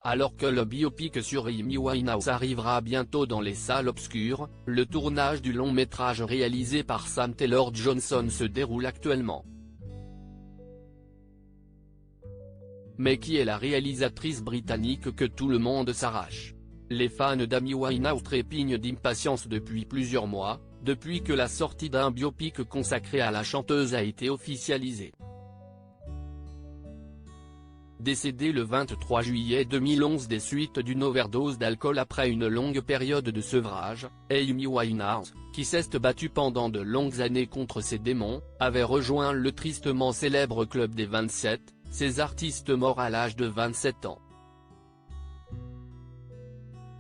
Alors que le biopic sur Amy Winehouse arrivera bientôt dans les salles obscures, le tournage du long-métrage réalisé par Sam Taylor Johnson se déroule actuellement. Mais qui est la réalisatrice britannique que tout le monde s'arrache? Les fans d'Amy Winehouse trépignent d'impatience depuis plusieurs mois, depuis que la sortie d'un biopic consacré à la chanteuse a été officialisée. Décédée le 23 juillet 2011 des suites d'une overdose d'alcool après une longue période de sevrage, Amy Winehouse, qui s'est battue pendant de longues années contre ses démons, avait rejoint le tristement célèbre club des 27, ces artistes morts à l'âge de 27 ans.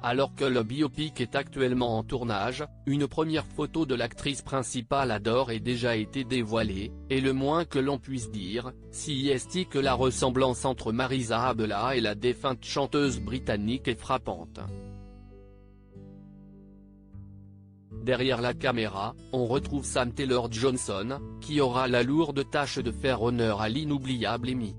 Alors que le biopic est actuellement en tournage, une première photo de l'actrice principale a d'ores et déjà été dévoilée, et le moins que l'on puisse dire, si est que la ressemblance entre Marisa Abela et la défunte chanteuse britannique est frappante. Derrière la caméra, on retrouve Sam Taylor Johnson, qui aura la lourde tâche de faire honneur à l'inoubliable Amy.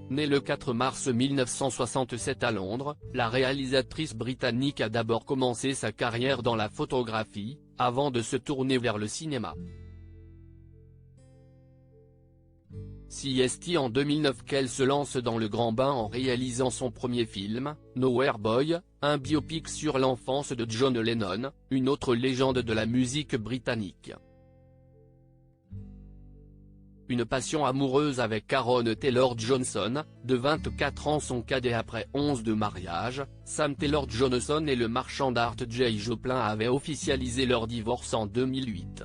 Née le 4 mars 1967 à Londres, la réalisatrice britannique a d'abord commencé sa carrière dans la photographie, avant de se tourner vers le cinéma. C'est en 2009 qu'elle se lance dans le grand bain en réalisant son premier film, Nowhere Boy, un biopic sur l'enfance de John Lennon, une autre légende de la musique britannique. Une passion amoureuse avec Aaron Taylor Johnson, de 24 ans son cadet après 11 de mariage, Sam Taylor Johnson et le marchand d'art Jay Joplin avaient officialisé leur divorce en 2008.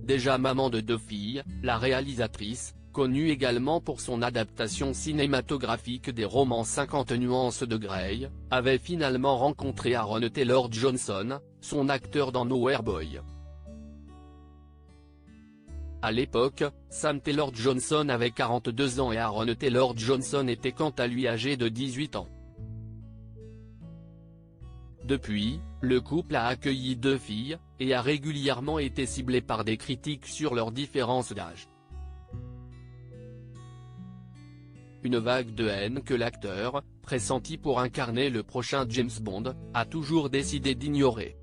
Déjà maman de 2 filles, la réalisatrice, connue également pour son adaptation cinématographique des romans 50 nuances de Grey, avait finalement rencontré Aaron Taylor Johnson, son acteur dans Nowhere Boy. À l'époque, Sam Taylor Johnson avait 42 ans et Aaron Taylor Johnson était quant à lui âgé de 18 ans. Depuis, le couple a accueilli 2 filles, et a régulièrement été ciblé par des critiques sur leur différence d'âge. Une vague de haine que l'acteur, pressenti pour incarner le prochain James Bond, a toujours décidé d'ignorer.